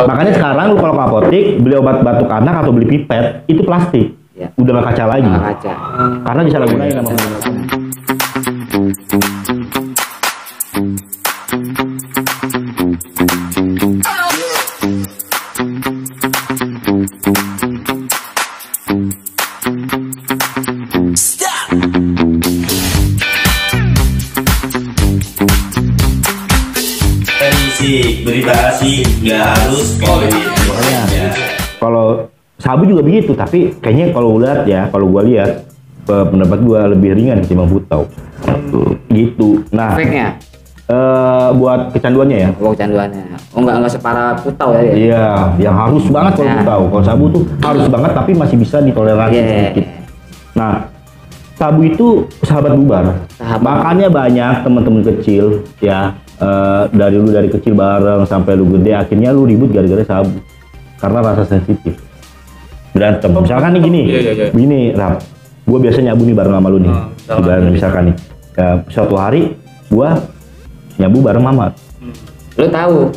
Makanya sekarang lu kalau ke apotek beli obat batuk anak atau beli pipet itu plastik. Ya. Udah nggak kaca lagi. Nggak kaca. Karena disalahgunain sama pengguna. Berita asik nggak harus Makanya kalau sabu juga begitu, tapi kayaknya kalau lihat ya, kalau gua lihat pendapat gua lebih ringan ketimbang putau. Gitu. Nah, Efeknya buat kecanduannya ya. buat kecanduannya. Oh enggak separah putau ya. Iya, yang harus banget kalau putau. Kalau sabu tuh harus banget tapi masih bisa ditoleransi sedikit. Nah, sabu itu sahabat bubar. Makanya banyak teman-teman kecil ya, dari kecil bareng sampai lu gede akhirnya lu ribut gara-gara sabu karena rasa sensitif berantem. Misalkan nih gini, begini Rap, gue biasa nyabu nih bareng sama lu nih, misalkan nih suatu hari gue nyabu bareng Mamat. Lu tahu,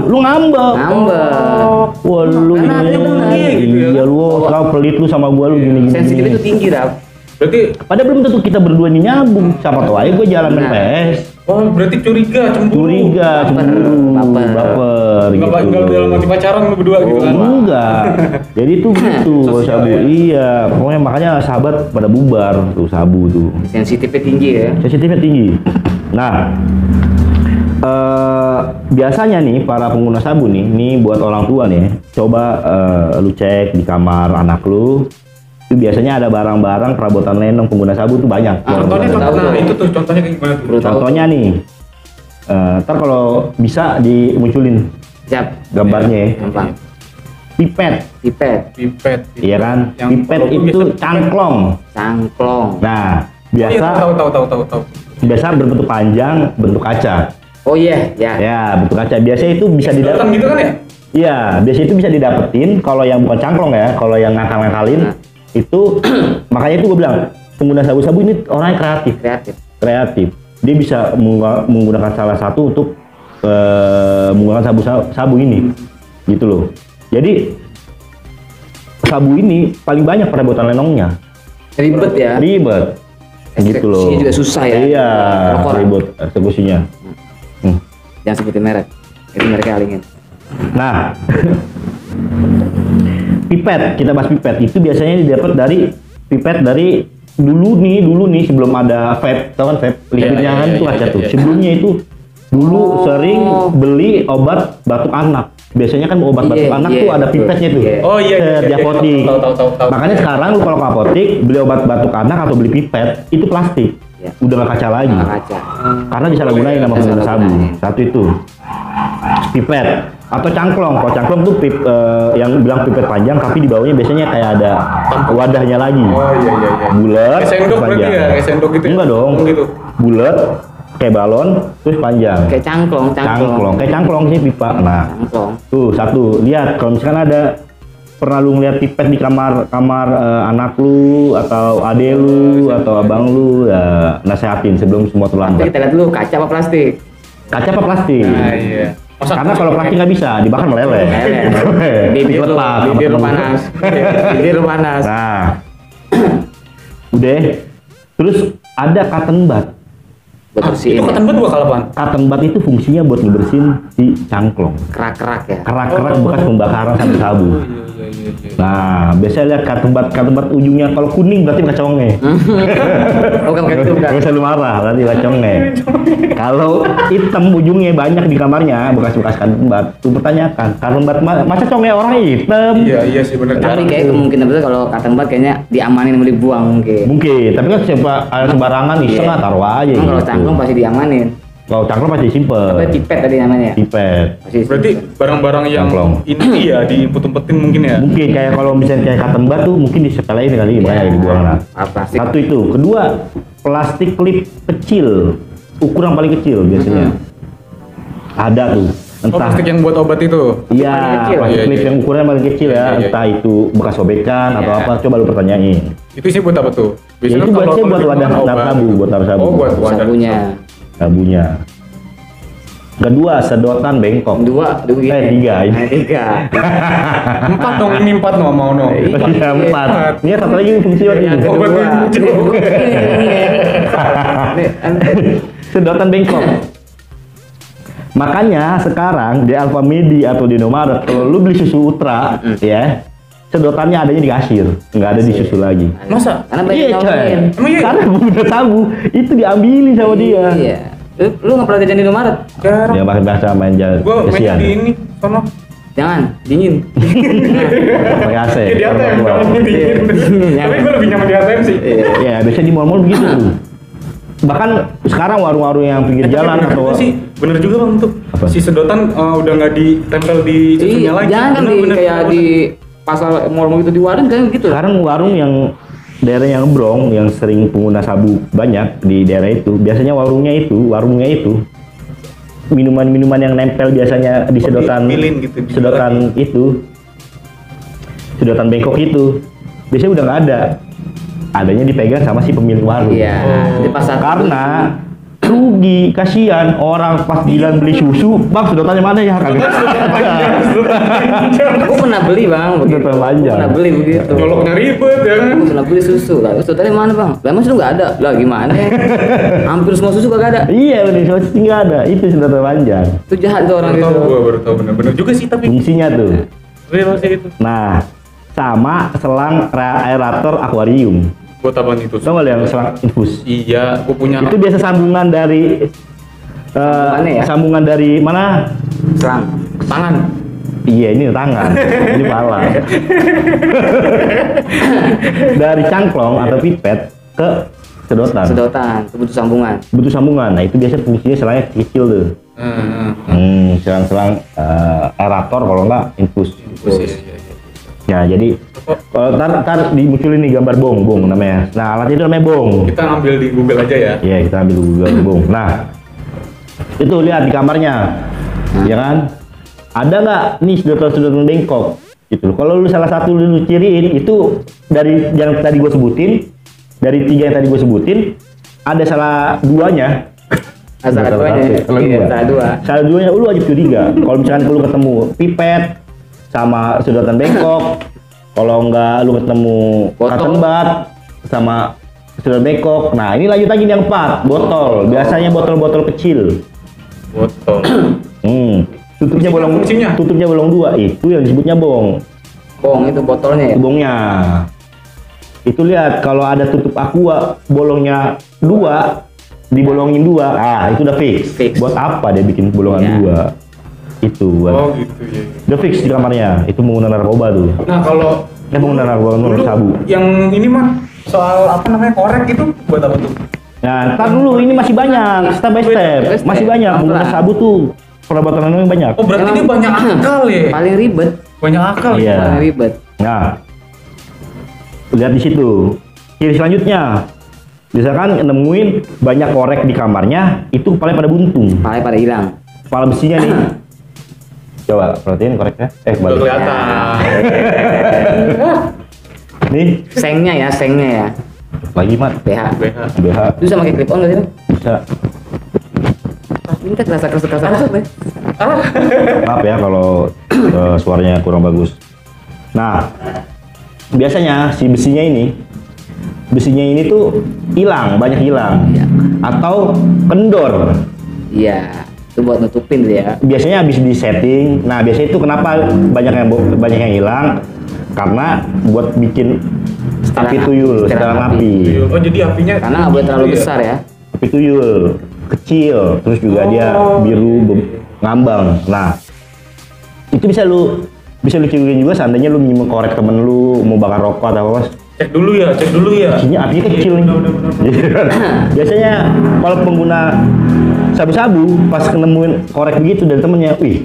lu ngambek. Wah lu iya lu kau pelit lu sama gue lu gini. Sensitif itu tinggi Rap. Berarti padahal belum tentu kita berdua ini nyambung. Siapa tahu aja gue jalan main PS. oh berarti curiga, cemburu, baper gitu. Enggak dalam hati pacaran lu berdua gitu kan? Enggak. Jadi itu gitu sabu. Iya, pokoknya makanya sahabat pada bubar tuh sabu tuh. Sensitifnya tinggi ya. Sensitifnya tinggi. Nah, biasanya nih para pengguna sabu nih buat orang tua nih, coba lu cek di kamar anak lu. Itu biasanya ada barang-barang perabotan lenong pengguna sabu tuh banyak. Contohnya itu tuh contohnya kayak gimana tuh? Contohnya nih, ntar kalau bisa dimunculin Siap. gambarnya ya. Gampang. Pipet, iya kan? Pipet itu cangklong. Nah, biasa biasa berbentuk panjang, bentuk kaca. Oh iya, ya. Ya, bentuk kaca. Biasanya itu bisa didapetin gitu kan ya? Iya, biasanya itu bisa didapetin kalau yang bukan cangklong ya, kalau yang ngakal-ngakalin itu makanya itu gue bilang pengguna sabu-sabu ini orangnya kreatif. Dia bisa menggunakan salah satu untuk menggunakan sabu ini, gitu loh. Jadi sabu ini paling banyak perabotan lenongnya. Ribet ya. Gitu loh. Eksekusinya juga susah ya. Iya, ribet eksekusinya. Jangan sebutin merek. Itu mereknya Alingin. Nah, pipet, kita bahas pipet. Itu biasanya didapat dari pipet dari dulu nih sebelum ada vape, tau kan vape liquidnya kan itu kaca tuh. Sebelumnya itu dulu sering beli obat batuk anak. Biasanya kan obat batuk anak tuh ada pipetnya tuh. Oh iya. Di apotek. Makanya sekarang lu kalau ke apotek beli obat batuk anak atau beli pipet itu plastik. Udah nggak kaca lagi. Karena disalahgunain sama pengguna sabu. Satu itu pipet atau cangklong. Kalau cangklong tuh yang bilang pipet panjang tapi di bawahnya biasanya kayak ada wadahnya lagi. Oh iya. Bulat, kayak sendok panjang. berarti ya, kayak sendok gitu. Enggak dong. Gitu. Bulat kayak balon terus panjang. Kayak cangklong. Kayak cangklong sih pipa. Nah, tuh satu. Lihat kalau misalkan ada pernah lu ngeliat pipet di kamar anak lu atau ade lu atau abang lu, ya nasehatin sebelum semua terlambat. Kita lihat dulu kaca apa plastik. Nah, iya. Karena kalau plastik nggak bisa dibakar meleleh. Bibir lu panas. Nah, udah. Terus ada cotton bud. Bersihin. Itu cotton bud buat apaan? Cotton bud itu fungsinya buat ngebersihin si cangklong. Kerak-kerak ya. Kerak-kerak bekas pembakaran sama sabu. Nah, biasanya lihat cotton bud ujungnya kalau kuning berarti kacongnya. Bukan gitu. Gak usah lu marah, berarti kacongnya. Kalau hitam ujungnya banyak di kamarnya bekas-bekas cotton bud, lu pertanyakan, cotton bud masa congnya orang hitam? Iya sih benar. Tapi kayak kemungkinan betul kalau cotton bud kayaknya diamanin mau dibuang mungkin. Mungkin, tapi kan sembarangan iseng lah taruh aja. Kalau cangklong pasti diamanin. Kalau cangklong pasti simpen. Apa pipet tadi namanya? Pipet. Berarti barang-barang yang ini ya diumpet-umpetin mungkin ya? Mungkin kayak kalau misalnya kayak cotton bud tuh mungkin disepelein kali banyak dibuang lah. Satu itu, kedua plastik klip kecil, ukuran paling kecil biasanya. Ada tuh. Entah plastik yang buat obat itu? Iya, plastik klip yang ukurannya paling kecil ya. Entah itu bekas sobekan atau apa, coba lu pertanyain. Itu sih buat apa tuh? Biasanya itu buat wadah sabu, buat taruh sabu. Oh, buat wadah sabunya. Sabunya. Kedua, sedotan bengkok. Dua, Tiga. Tiga. 4 dong, ini 4 no mau no. Iya, 4. Ini satu lagi fungsi apa ini? Oh, betul. Sedotan bengkok. Makanya sekarang di Alfamidi atau di Indomaret kalau lu beli susu Ultra ya, sedotannya adanya di kasir, nggak ada di susu lagi. Masa? Karena banyak Iya, yang coy. lain. Emang iya? Karena udah sabu itu diambilin sama dia. Iya. Lu nggak pernah jajan di Indomaret? Jarang. Ya pakai bahasa main jalan. Gua mainnya di ini, sono. Jangan, dingin. Pakai AC. Ya di ATM, kalau mau dingin. Tapi gua lebih nyaman di ATM sih. Ya biasanya di mall-mall begitu tuh. Bahkan sekarang warung-warung yang pinggir jalan Bener atau juga sih, bener juga bang tuh. Apa? Si sedotan udah nggak ditempel di susunya lagi. Jangan kan Bener, kayak bener. di pasar mall gitu di warung kayak gitu. sekarang warung yang daerah yang Ngebrong yang sering pengguna sabu banyak di daerah itu, biasanya warungnya itu minuman-minuman yang nempel biasanya di sedotan dipilin gitu, sedotan itu, sedotan bengkok itu biasanya udah nggak ada, adanya dipegang sama si pemilik warung. Iya. Di pasar. Karena rugi, kasihan orang pas giliran beli susu, bang sedotannya mana ya? Kagak. Aku pernah beli bang. begitu. Sedotan panjang. Pernah beli begitu. Nyoloknya ribet ya kan. Aku pernah beli susu lah. Sedotannya mana bang? Lah mas lu nggak ada. Lah gimana? Hampir semua susu kagak ada. Iya, udah susu nggak ada, itu sedotan panjang. Itu jahat tuh orang Baru itu. tahu gua, baru tahu bener juga sih tapi. Fungsinya tuh. Real sih itu. Nah, sama selang aerator akuarium. Buat apaan itu? Tau nggak yang selang infus? Iya, gua punya. Itu biasa sambungan dari Sambungannya ya? sambungan dari mana? Selang. Tangan. Iya, ini tangan, ini pala. Dari cangklong atau pipet ke sedotan. Sedotan. Itu butuh sambungan. Butuh sambungan. Nah, itu biasa fungsinya selangnya kecil tuh. Selang-selang aerator kalau nggak infus. Iya. Ya, jadi ntar dimunculin nih gambar bong namanya. Nah, alat itu namanya bong. Kita ngambil di Google aja ya. Iya, kita ambil Google bong. Nah, itu lihat di kamarnya, ya kan? Ada nggak nih sedotan bengkok? Gitu. Kalau lu salah satu lu ciriin itu dari yang tadi gue sebutin, dari 3 yang tadi gue sebutin, ada salah duanya. Salah duanya. Salah dua. Salah duanya lu wajib curiga. Kalau misalkan lu ketemu pipet sama sedotan bengkok, kalau nggak lu ketemu cotton bud sama sedotan bengkok. Nah, ini lanjut lagi yang 4, botol. Biasanya botol-botol kecil. Botol. Tutupnya bolong 2, itu yang disebutnya bong. Bong itu botolnya ya? Itu bongnya. Itu lihat kalau ada tutup aqua bolongnya 2, dibolongin 2, itu udah fix. Buat apa dia bikin bolongan 2? Itu buat. Oh gitu ya. Udah fix di kamarnya. Itu menggunakan narkoba tuh. Nah kalau menggunakan narkoba dulu sabu. yang ini mah soal apa namanya korek itu buat apa tuh? Nah, ntar dulu ini masih banyak, step by step. Masih banyak menggunakan sabu tuh. Perabatan yang banyak. Oh berarti dia banyak akal ya? Paling ribet. Banyak akal Iya. Paling ribet. Nah, lihat di situ. Ciri selanjutnya, misalkan nemuin banyak korek di kamarnya, itu kepalanya pada buntung. Paling pada hilang. Kepala besinya nih. Coba perhatiin koreknya. Udah Balik. kelihatan. Nih, Sengnya ya. lagi mat. BH. BH Itu sama kayak clip on nggak sih? bisa. Ini kan kerasa deh. Maaf ya kalau suaranya kurang bagus. Nah, biasanya si besinya ini tuh banyak hilang. Iya. Atau kendor. Iya. Itu buat nutupin tuh ya. Biasanya habis di setting. Nah, biasanya itu kenapa banyak yang hilang? Karena buat bikin api tuyul, setelan api. Oh jadi apinya Karena nggak boleh terlalu besar ya. Api tuyul kecil, terus juga dia biru ngambang. Nah, itu bisa lu curigain juga seandainya lu mau korek temen lu mau bakar rokok atau apa. Cek dulu ya. Isinya apinya kecil nih. Biasanya kalau pengguna sabu-sabu pas nemuin korek begitu dari temennya, wih,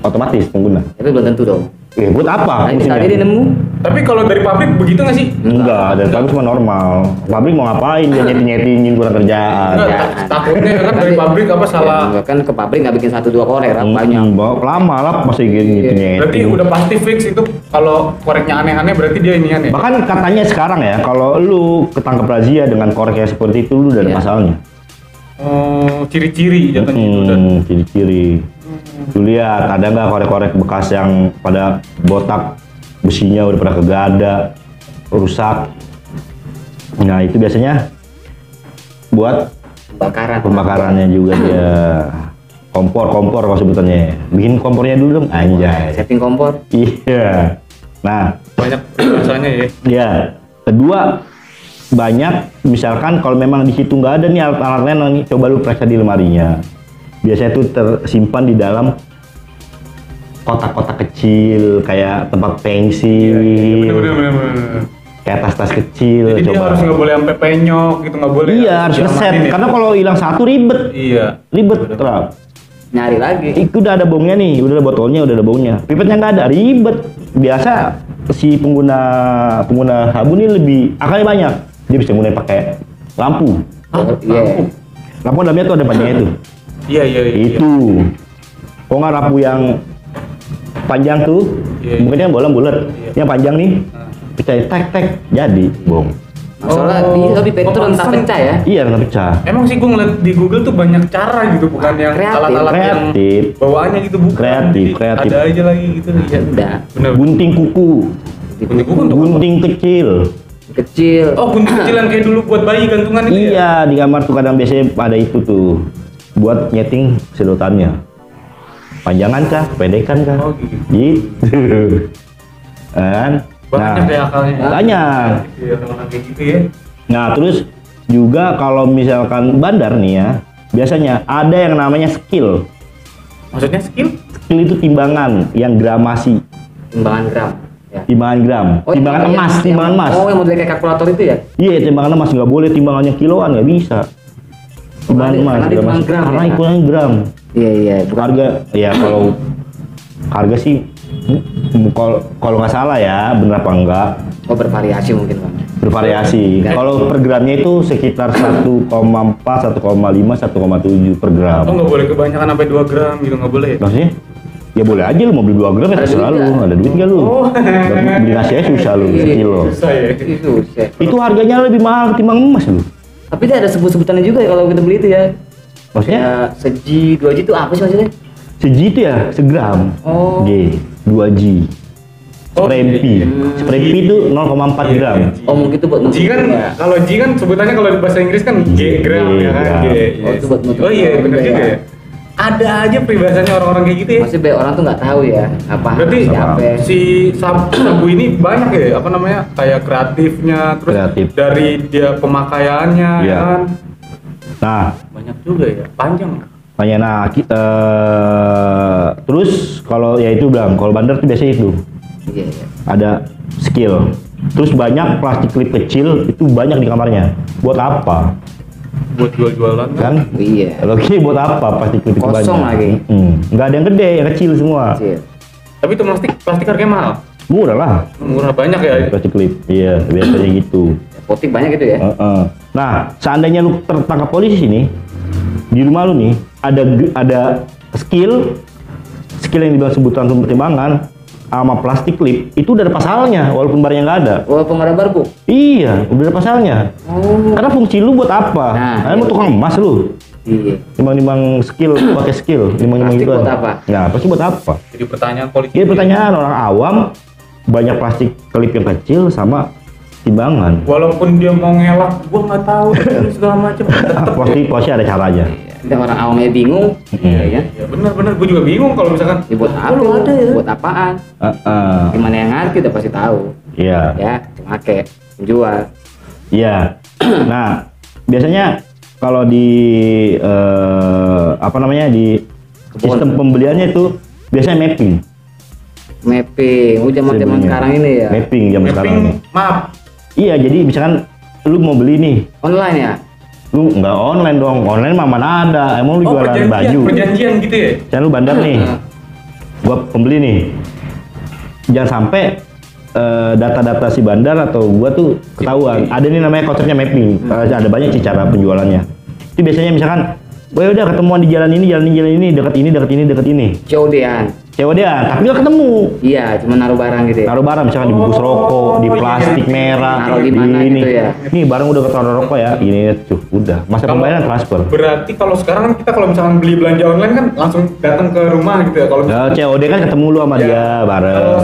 otomatis pengguna. Tapi belum tentu dong. Buat apa? Nah, misalnya dia nemu. Tapi kalau dari pabrik begitu nggak sih? Enggak, dari pabrik cuma normal. Pabrik mau ngapain? Dia nyeti-nyetinya kurang kerjaan. Enggak, takutnya kan dari pabrik apa salah. Kan ke pabrik nggak bikin 1-2 korek banyak. Lama lah masih gitu Berarti udah pasti fix itu kalau koreknya aneh-aneh berarti dia inian ya. Bahkan katanya sekarang ya, kalau lu ketangkep razia dengan korek yang seperti itu, lu udah ada Iya. masalahnya. Oh, ciri-ciri jatuhnya itu dan Ciri-ciri. Lu lihat ada nggak korek-korek bekas yang pada botak besinya udah pada kagak ada, rusak. Nah itu biasanya buat pembakarannya juga dia. Kompor kalau sebutannya. Bikin kompornya dulu dong, anjay. Setting kompor. Iya. Nah, banyak rasanya ya. iya. Kedua, banyak misalkan kalau memang di situ nggak ada nih alat-alatnya nih, coba lu periksa di lemarinya. Biasanya itu tersimpan di dalam kotak-kotak kecil kayak tempat pensil. Iya, bener. Kayak tas-tas kecil. Jadi dia harus nggak boleh sampai penyok gitu, nggak boleh. Iya, harus ngeset. Karena kalau hilang satu ribet. Iya. Ribet, terap. Nyari lagi. Itu udah ada bongnya nih, udah ada botolnya, udah ada bongnya. Pipetnya nggak ada, ribet. Biasa si pengguna sabu ini lebih akalnya banyak. Dia bisa gunain pakai lampu. Iya. Lampu dalamnya tuh ada panjangnya tuh. Iya. Itu. Kok nggak lampu yang panjang tuh? Iya. Mungkin yang bola bulat. Yang panjang nih, pecah tek jadi bong. Masalah dia lebih petro entah pecah ya. Iya, nggak pecah. Emang sih gue ngeliat di Google tuh banyak cara gitu, bukan yang Kreatif. alat-alat yang Kreatif. bawaannya gitu, bukan. Kreatif. Ada aja lagi gitu. Iya. Udah. Bener. Gunting kuku, Gunting kuku untuk apa? gunting kecil. Kecil. Oh, gunting kecilan kayak dulu buat bayi gantungan itu ya? Iya, di kamar tuh kadang biasanya ada itu tuh buat nyeting sedotannya. Panjangan kah, pendekan kah? Oh, gitu. Gitu. Kan? Banyak ya akalnya. Banyak. Iya, orang kayak gitu ya. Nah, terus juga kalau misalkan bandar nih ya, biasanya ada yang namanya skill. Maksudnya skill? Skill itu timbangan yang gramasi, Timbangan gram. Ya. timbangan gram, timbangan iya, emas, yang- timbangan emas. Oh, yang model kayak kalkulator itu ya? Iya, timbangan emas nggak boleh timbangannya kiloan, nggak bisa. Timbangan Karena emas, dia timbangan gramasi. gram Karena ya? hitungannya gram. Iya. Harga ya kalau harga sih kalau nggak salah ya, bener apa enggak Oh, bervariasi mungkin bang. bervariasi. Kalau per gramnya itu sekitar 1,4, 1,5, 1,7 per gram. Oh, nggak boleh kebanyakan sampai 2 gram gitu, nggak boleh. Maksudnya ya boleh aja lu mau beli 2 gram ya Ada terserah duit lu. nggak? Ada duit nggak lu? Oh. Beli nasi aja susah lu Iya. sekilo. Susah ya. Itu set. Itu harganya lebih mahal ketimbang emas lu. Tapi dia ada sebut-sebutannya juga ya kalau kita beli itu ya. Maksudnya Ya, seji, 2G itu apa sih maksudnya? seji itu ya segram. Oh. G, 2G. Oh, Sprempi. iya. Sprempi itu 0,4 Iya, gram. iya. Oh, mungkin itu buat G kan, ya. kalau G kan sebutannya kalau di bahasa Inggris kan G gram ya kan. gram. G. Oh, itu buat nutup. Oh iya, bener Iya. juga ya. Ada aja peribahasannya orang-orang kayak gitu ya. Masih banyak orang tuh nggak tahu ya apa Berarti siapa. si sabu ini banyak ya, apa namanya, kayak kreatifnya, terus Kreatif. dari dia pemakaiannya, Iya. ya kan. Nah, Banyak juga ya, panjang. makanya terus kalau ya itu bilang kalau bandar tuh biasanya itu Iya. ada skill. Terus banyak plastik klip kecil itu banyak di kamarnya. Buat apa? Buat jual-jualan Kan? Iya. Kalau gini buat apa plastik klip itu banyak? Kosong lagi. Nggak ada yang gede, yang kecil semua. Kecil. Tapi itu plastik harganya mahal. Murah lah Murah banyak ya. plastik klip. Iya, biasanya gitu. Potik banyak gitu ya. Heeh. Nah, seandainya lu tertangkap polisi nih, di rumah lu nih ada skill yang dibilang sebutan pertimbangan sama plastik klip itu udah ada pasalnya walaupun barangnya nggak ada. Walaupun ada barbu. Iya, udah ada pasalnya. Oh. Karena fungsi lu buat apa? Nah, Karena mau iya. tukang emas lu. Iya. Nimbang skill, pakai skill, nimbang Plastik gitu. buat apa? Nah, pasti buat apa? Jadi pertanyaan politik. Ini pertanyaan orang awam, banyak plastik klip yang kecil sama timbangan. Walaupun dia mau ngelak, gua nggak tahu tapi segala macam. Tetep Pasti ada caranya. Ada orang awamnya bingung. Iya ya. ya benar-benar gua juga bingung kalau misalkan Ya, buat apa? lu ada ya. Buat apaan? Heeh. Gimana yang ngerti udah pasti tahu. Iya. Ya, make, jual. Iya. Nah, biasanya kalau di apa namanya di sistem pembeliannya itu biasanya mapping. Mapping. Oh, zaman-zaman Sebenarnya. sekarang ini ya. Mapping zaman sekarang mapping, ini. maaf. Iya, jadi misalkan lu mau beli nih, Online ya. lu nggak online dong. Online mah mana ada? Emang lu Oh, jualan perjanjian, baju? perjanjian gitu ya. Jangan lu bandar nih. Gua pembeli nih. Jangan sampai data-data si bandar atau gua tuh ketahuan. Ada nih namanya konsepnya mapping. Ada banyak sih cara penjualannya. Itu biasanya misalkan, wah udah ketemuan di jalan ini, dekat ini, dekat ini, dekat ini. COD-an. COD-an, tapi nggak ketemu. Iya, cuma naruh barang gitu ya. Naruh barang misalkan dibungkus rokok, di plastik merah, Naruh di mana ini. gitu ya. Nih barang udah ketaruh rokok ya, ini tuh udah. Masa pembayaran transfer. Berarti kalau sekarang kan kita kalau misalkan beli belanja online kan langsung datang ke rumah gitu ya. Kalau Nah, COD kan ketemu lu sama dia bareng. kalau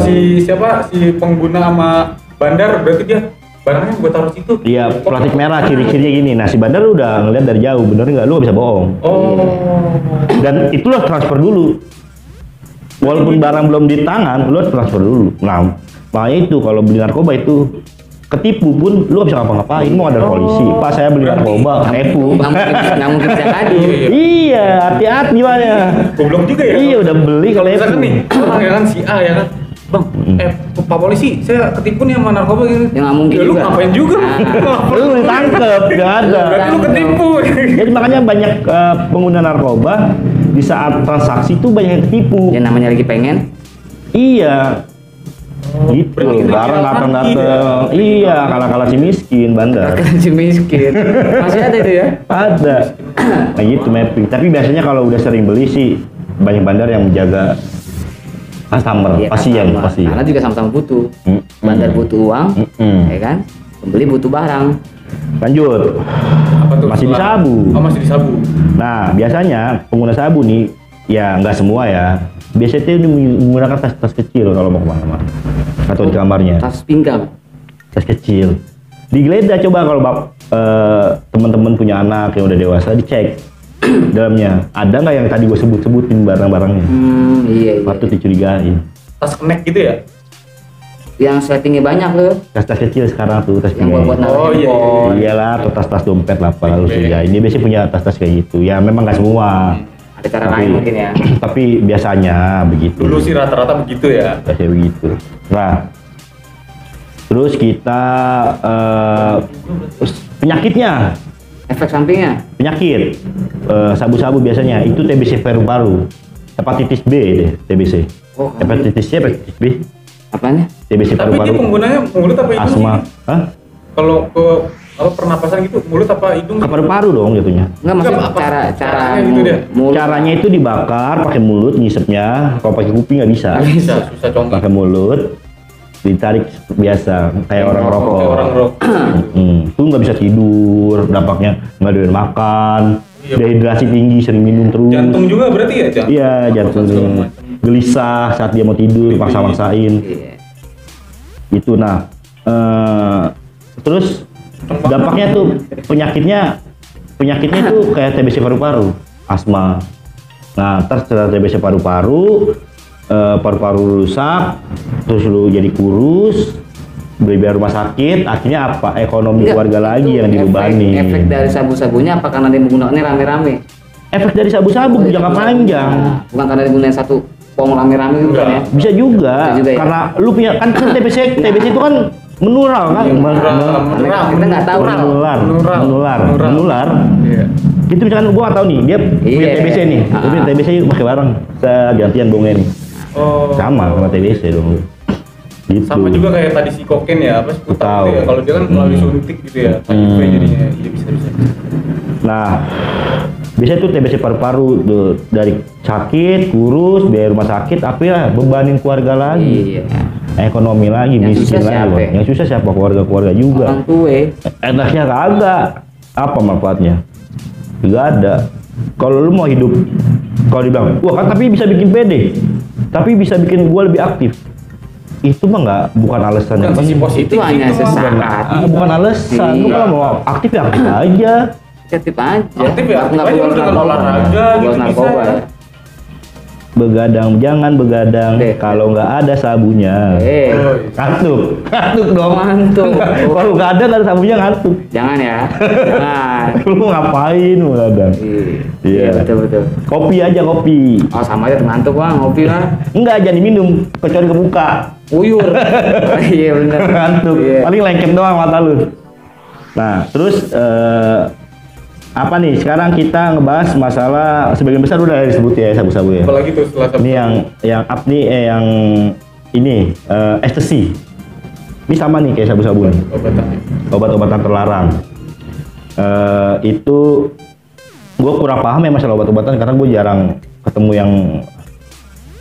si pengguna sama bandar berarti dia barangnya gue taruh situ. Iya, plastik merah ciri-cirinya gini. Nah, si bandar udah ngeliat dari jauh, bener nggak? Lu nggak bisa bohong. Oh. Dan itulah transfer dulu. Walaupun barang belum di tangan, lu harus transfer dulu. Nah, makanya itu kalau beli narkoba itu ketipu pun lu nggak bisa ngapa-ngapain. Mau ada polisi, Pak saya beli narkoba, ketipu. Nggak mungkin bisa ngadu. Iya, hati-hati makanya. Goblok juga ya. Iya, udah beli kalau Misalkan nih, orang ya kan si A ya kan. Bang, Pak Polisi, saya ketipu nih sama narkoba gitu. Ya nggak mungkin Ya, lu juga. ngapain juga? Lu ditangkep, nggak ada. Berarti lu ketipu. Jadi makanya banyak pengguna narkoba di saat transaksi itu banyak yang ketipu. Ya namanya lagi pengen. Iya. Gitu, berarti barang kriminal datang-datang. Iya, kalah-kalah si miskin bandar. Si miskin. Masih ada itu ya? Ada. Nah gitu mapping. Tapi biasanya kalau udah sering beli sih banyak bandar yang menjaga customer, Iya, pasien, sama. pasien. Karena juga sama-sama butuh. Bandar butuh uang, ya kan? Pembeli butuh barang. Lanjut. Apa tuh? Masih di sabu. Oh, masih di sabu. Nah, biasanya pengguna sabu nih, ya nggak semua ya. Biasanya ini menggunakan tas-tas kecil kalau mau kemana-mana. Atau di kamarnya. Tas pinggang. Tas kecil. Digeledah coba kalau teman-teman punya anak yang udah dewasa, dicek dalamnya ada nggak yang tadi gue sebut-sebutin barang-barangnya. Iya. Patut dicurigain. Tas kenek gitu ya? Yang settingnya banyak loh. Tas-tas kecil sekarang tuh tas Yang buat naruh Oh, iya. handphone. Iyalah, atau tas-tas dompet lah, apa lalu ya. Ini biasanya punya tas-tas kayak gitu. Ya memang nggak semua. Ada cara lain mungkin ya. Tapi biasanya begitu. Dulu sih rata-rata begitu ya. Biasanya begitu. Nah, terus kita penyakitnya. Efek sampingnya. Penyakit sabu-sabu biasanya itu TBC paru-paru, hepatitis B deh TBC. Oh, Hepatitis C, hepatitis B, apanya? TBC Tapi dia paru-paru, penggunanya mulut apa hidung asma. sih? Hah? Kalau ke apa pernapasan gitu, mulut apa hidung? Ke paru-paru dong jatuhnya. Enggak maksudnya Enggak, apa- cara caranya gitu deh. mulut. Caranya itu dibakar pakai mulut ngisepnya, kalau pakai kuping nggak bisa. Susah contoh. Pakai mulut, ditarik biasa kayak orang rokok. Kayak orang rokok. Tuh nggak bisa tidur, dampaknya nggak doyan makan, Iya. dehidrasi tinggi, sering minum terus. Jantung juga berarti ya, jantung. Iya, jantung Segala macam. gelisah saat dia mau tidur, paksa-maksain. Iya. Itu nah, terus dampaknya tuh penyakitnya tuh kayak TBC paru-paru, asma. Nah, terus setelah TBC paru-paru, paru-paru rusak, terus lu jadi kurus, biaya rumah sakit, akhirnya apa? Ekonomi Enggak, keluarga lagi itu yang dibebani. Efek dari sabu-sabunya apa karena dia menggunakannya rame-rame? Efek dari sabu-sabu jangka panjang. Bukan karena dia menggunakan satu pong rame-rame gitu kan ya? Bisa juga, Bisa juga ya? karena lu punya kan TBC itu kan menular kan, Kita nggak tahu. menular. Iya. Itu misalkan gua nggak tahu nih, dia punya Iya. TBC nih, dia punya TBC pakai barang, gantian bongnya nih, Oh. sama TBC dong. Gitu. Sama juga kayak tadi si koken ya, apa Tahu. Sputam gitu ya. Kalau dia kan melalui suntik gitu ya. HIV jadinya. Iya bisa. Nah, biasanya tuh TBC paru-paru tuh, dari sakit, kurus, biaya rumah sakit, tapi ya bebanin keluarga lagi, Iya. ekonomi lagi, Yang miskin susah lagi. siapa? Bang. Yang susah siapa? Keluarga juga. Orang tua. Enaknya kagak. Apa manfaatnya? Gak ada. Kalau lu mau hidup, kalau dibilang, wah kan tapi bisa bikin pede, tapi bisa bikin gua lebih aktif. Itu mah nggak, bukan alasan yang Bukan sisi penting. positif Itu hanya gitu, Bang. sesaat. Bukan alasan. Lu Iya. kalau mau aktif ya aktif aja. Aktif aja. Aktif ya, aktif Nggak aja perlu dengan narkoba. olahraga Nggak gitu perlu narkoba. bisa. Begadang, jangan begadang Deh. kalau nggak ada sabunya. Oh, Ngantuk dong. Ngantuk. Kalau nggak ada nggak ada sabunya ngantuk. Jangan ya. Jangan. Lu mau ngapain begadang? Iya. Iya betul. Kopi aja kopi. Oh sama aja ngantuk bang, ngopi lah. Enggak, jangan diminum, kecuali kebuka. Uyur. Iya bener. Ngantuk. Iya. Paling lengket doang mata lu. Nah, terus apa nih? Sekarang kita ngebahas masalah sebagian besar udah disebut ya sabu-sabu ya. apalagi tuh setelah Ini yang up nih yang ini ecstasy. Ini sama nih kayak sabu-sabu nih. obatannya. Obat-obatan terlarang. Itu gue kurang paham ya masalah obat-obatan karena gue jarang ketemu yang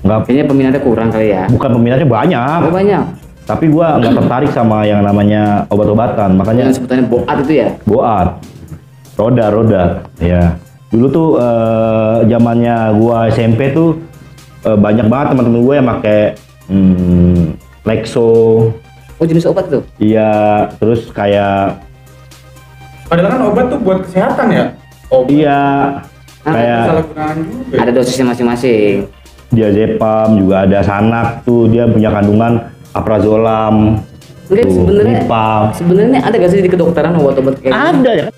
nggak, Kayaknya peminatnya kurang kali ya. bukan peminatnya banyak, Oh banyak. tapi gua nggak tertarik sama yang namanya obat-obatan, makanya Yang sebutannya boat itu ya. boat, roda, ya. Dulu tuh zamannya gua SMP tuh banyak banget teman-teman gue yang pakai Lexo, Oh jenis obat tuh. iya, terus kayak Padahal kan obat tuh buat kesehatan ya. Obat. iya, kayak Kesalahgunaan juga. Ada dosisnya masing-masing. diazepam juga ada Sanak tuh, dia punya kandungan aprazolam, Enggak tuh, sebenarnya. Lipam. Sebenarnya ada gak sih di kedokteran obat-obat kayak gitu? Ada ya kan?